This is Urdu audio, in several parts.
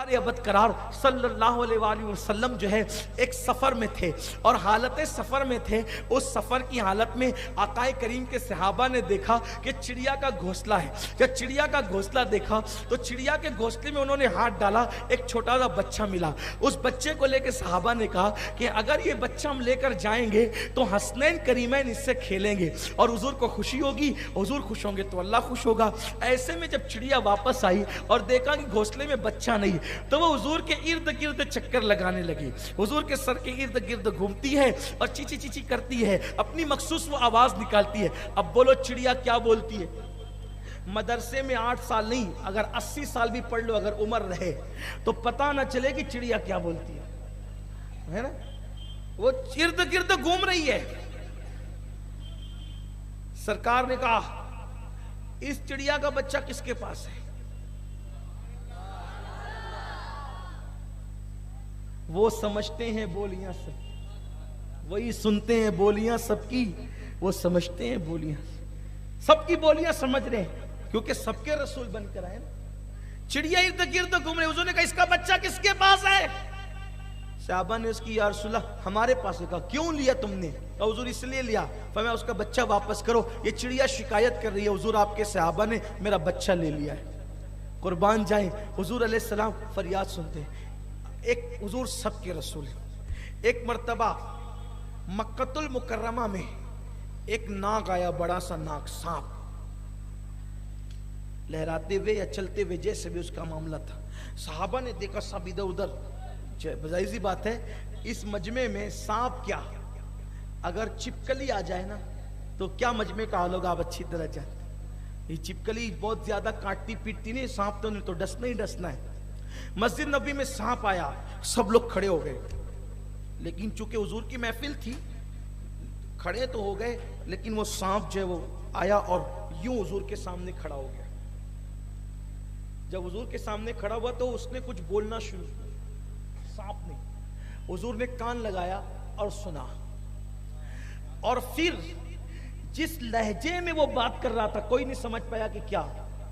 سرکار ابد قرار صلی اللہ علیہ وآلہ وسلم جو ہے ایک سفر میں تھے اور حالت سفر میں تھے. اس سفر کی حالت میں آقا کریم کے صحابہ نے دیکھا کہ چڑیا کا گھونسلہ ہے. جب چڑیا کا گھونسلہ دیکھا تو چڑیا کے گھونسلے میں انہوں نے ہاتھ ڈالا, ایک چھوٹا سا بچہ ملا. اس بچے کو لے کے صحابہ نے کہا کہ اگر یہ بچہ ہم لے کر جائیں گے تو حسنین کریمین اس سے کھیلیں گے اور حضور کو خوشی ہوگی, حضور خوش ہوں گے تو اللہ خوش ہوگا. ایسے میں جب چڑیا واپس آئی اور دیکھا کہ گھونسلے میں بچہ نہیں تو وہ حضور کے ارد گرد چکر لگانے لگی. حضور کے سر کے ارد گرد گھومتی ہے اور چیچی چیچی کرتی ہے, اپنی مخصوص وہ آواز نکالتی ہے. اب بولو چڑیا کیا بولتی ہے؟ مدرسے میں 8 سال نہیں, اگر 80 سال بھی پڑھ لو, اگر عمر رہے تو پتہ نہ چلے کہ چڑیا کیا بولتی ہے نا. وہ ارد گرد گھوم رہی ہے. سرکار نے کہا اس چڑیا کا بچہ کس کے پاس ہے؟ وہ سمجھتے ہیں بولیاں سب, وہی سنتے ہیں بولیاں سب کی, وہ سمجھتے ہیں بولیاں سب کی, بولیاں سمجھ رہے ہیں کیونکہ سب کے رسول بن کر آئے نا. چڑیا ارد گرد گھوم رہے. حضور نے کہا اس کا بچہ کس کے پاس ہے؟ صحابہ نے اس کی یا رسول اللہ ہمارے پاس ہے. کہا کیوں لیا تم نے؟ کہا حضور اس لیے لیا. فرمایا اس کا بچہ واپس کرو, یہ چڑیا شکایت کر رہی ہے حضور آپ کے صحابہ نے میرا بچہ لے لیا ہے. قربان جائیں, حضور علیہ السلام فریاد سنتے ہیں. ایک حضور سب کے رسول ہیں. ایک مرتبہ مکۃ المکرمہ میں ایک ناگ آیا, بڑا سا ناگ, سانپ, لہراتے ہوئے یا چلتے ہوئے جیسے بھی اس کا معاملہ تھا. صحابہ نے دیکھا سب ادھر ادھر. بظاہر سی بات ہے اس مجمع میں سانپ کیا, اگر چپکلی آ جائے نا تو کیا مجمع کا حال ہوگا آپ اچھی طرح جانتے. یہ چپکلی بہت زیادہ کاٹتی پیٹتی نہیں, سانپ تو ڈسنا ہی ڈسنا ہے. مسجد نبی میں سانپ آیا, سب لوگ کھڑے ہو گئے, لیکن چونکہ حضور کی محفل تھی کھڑے تو ہو گئے, لیکن وہ سانپ جو ہے وہ آیا اور یوں حضور کے سامنے کھڑا ہو گیا. جب حضور کے سامنے کھڑا ہوا تو اس نے کچھ بولنا شروع کیا. سانپ نے, حضور نے کان لگایا اور سنا, اور پھر جس لہجے میں وہ بات کر رہا تھا کوئی نہیں سمجھ پایا کہ کیا,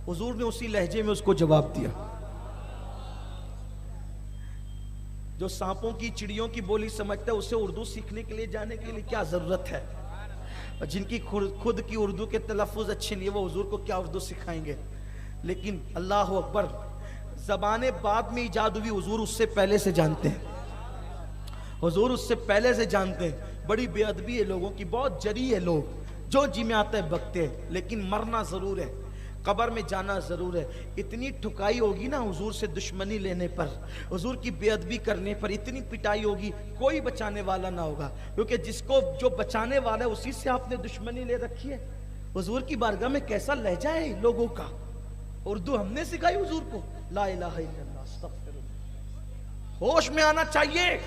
حضور نے اسی لہجے میں اس کو جواب دیا. جو سانپوں کی چڑیوں کی بولی سمجھتا ہے اسے اردو سیکھنے کے لیے جانے کے لیے کیا ضرورت ہے, اور جن کی خود کی اردو کے تلفظ اچھے نہیں وہ حضور کو کیا اردو سکھائیں گے. لیکن اللہ اکبر, زبان بعد میں ایجاد ہوئی, حضور اس سے پہلے سے جانتے ہیں, حضور اس سے پہلے سے جانتے ہیں. بڑی بے ادبی ہے لوگوں کی, بہت جری ہے لوگ, جو جی میں آتا ہے بکتے ہیں, لیکن مرنا ضرور ہے, قبر میں جانا ضرور ہے. اتنی ٹھکائی ہوگی نا حضور سے دشمنی لینے پر, حضور کی بے ادبی کرنے پر, اتنی پٹائی ہوگی, کوئی بچانے والا نہ ہوگا, کیونکہ جس کو جو بچانے والا ہے اسی سے آپ نے دشمنی لے رکھی ہے. حضور کی بارگاہ میں کیسا لہجہ ہے لوگوں کا, اردو ہم نے سکھائی حضور کو. لا الہ الا اللہ, استغفر اللہ. ہوش میں آنا چاہیے.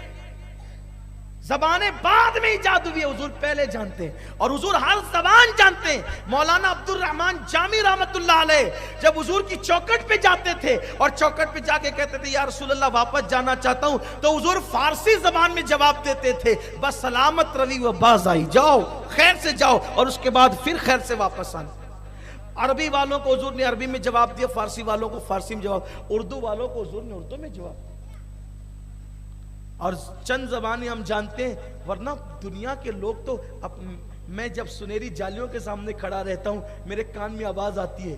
زبانیں بعد میں ایجاد ہوئی ہے, حضور پہلے جانتے ہیں, اور حضور ہر زبان جانتے ہیں. مولانا عبد الرحمن جامی رحمت اللہ علیہ جب حضور کی چوکٹ پہ جاتے تھے اور چوکٹ پہ جا کے کہتے تھے یا رسول اللہ واپس جانا چاہتا ہوں, تو حضور فارسی زبان میں جواب دیتے تھے, بس سلامت روی و باز آئی, جاؤ خیر سے جاؤ, اور اس کے بعد پھر خیر سے واپس آنا. عربی والوں کو حضور نے عربی میں جواب دیا, فارسی والوں کو فارسی میں جواب, اردو والوں کو حضور نے اردو میں جواب دیا. اور چند زبانیں ہم جانتے ہیں, ورنہ دنیا کے لوگ تو میں جب سنہری جالیوں کے سامنے کھڑا رہتا ہوں میرے کان میں آواز آتی ہے,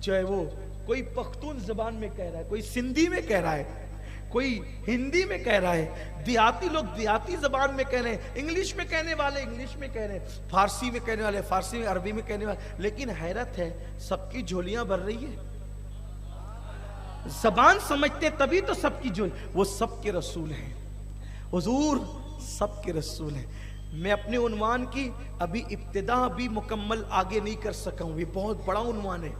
چاہے وہ کوئی پختون زبان میں کہہ رہا ہے, کوئی سندھی میں کہہ رہا ہے, کوئی ہندی میں کہہ رہا ہے, دیہاتی لوگ دیہاتی زبان میں کہہ رہے ہیں, انگلش میں کہنے والے انگلش میں کہہ رہے ہیں, فارسی میں کہنے والے فارسی میں, عربی میں کہنے والے. لیکن حیرت ہے سب کی جھولیاں بھر رہی ہے. زبان سمجھتے تبھی تو سب کی جھولی. وہ سب کے رسول ہیں, حضور سب کے رسول ہیں. میں اپنے عنوان کی ابھی ابتدا بھی مکمل آگے نہیں کر سکا ہوں, یہ بہت بڑا عنوان ہے,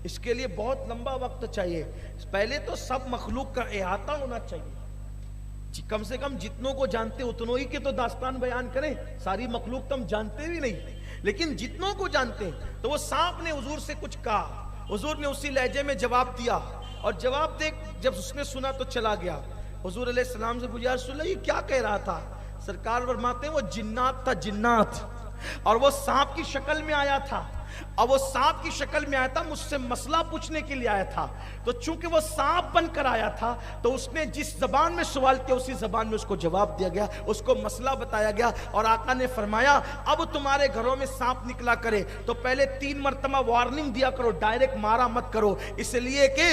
اس کے لیے بہت لمبا وقت چاہیے. پہلے تو سب مخلوق کا احاطہ ہونا چاہیے, کم سے کم جتنوں کو جانتے اتنوں ہی کے تو داستان بیان کریں. ساری مخلوق تو ہم جانتے بھی نہیں, لیکن جتنوں کو جانتے ہیں. تو وہ سانپ نے حضور سے کچھ کہا, حضور نے اسی لہجے میں جواب دیا, اور جواب دے جب اس نے سنا تو چلا گیا. حضور علیہ السلام سے پوچھا رسول اللہ یہ کیا کہہ رہا تھا؟ سرکار فرماتے ہیں وہ جنات تھا, جنات, اور وہ سانپ کی شکل میں آیا تھا. اور وہ سانپ کی شکل میں آیا تھا، مجھ سے مسئلہ پوچھنے کے لیے آیا تھا، تو چونکہ وہ سانپ بن کر آیا تھا تو اس نے جس زبان میں سوال کیا اسی زبان میں اس کو جواب دیا گیا، اس کو مسئلہ بتایا گیا، اور آقا نے فرمایا اب تمہارے گھروں میں سانپ نکلا کرے تو پہلے 3 مرتبہ وارننگ دیا کرو، ڈائریکٹ مارا مت کرو، اس لیے کہ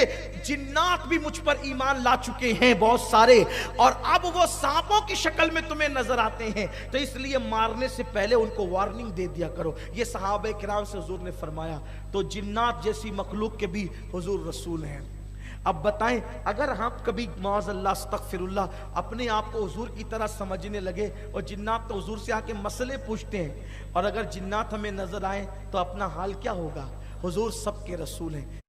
جنات بھی مجھ پر ایمان لا چکے ہیں بہت سارے، اور اب وہ سانپوں کی شکل میں تمہیں نظر آتے ہیں، تو اس لیے مارنے سے پہلے ان کو وارننگ دے دیا کرو۔ یہ صحابہ کرام سے حضور نے فرمایا۔ تو جنات جیسی مخلوق کے بھی حضور رسول ہیں۔ اب بتائیں اگر ہم کبھی معاذ اللہ استغفر اللہ اپنے آپ کو حضور کی طرح سمجھنے لگے، اور جنات تو حضور سے آ کے مسئلے پوچھتے ہیں، اور اگر جنات ہمیں نظر آئیں تو اپنا حال کیا ہوگا؟ حضور سب کے رسول ہیں۔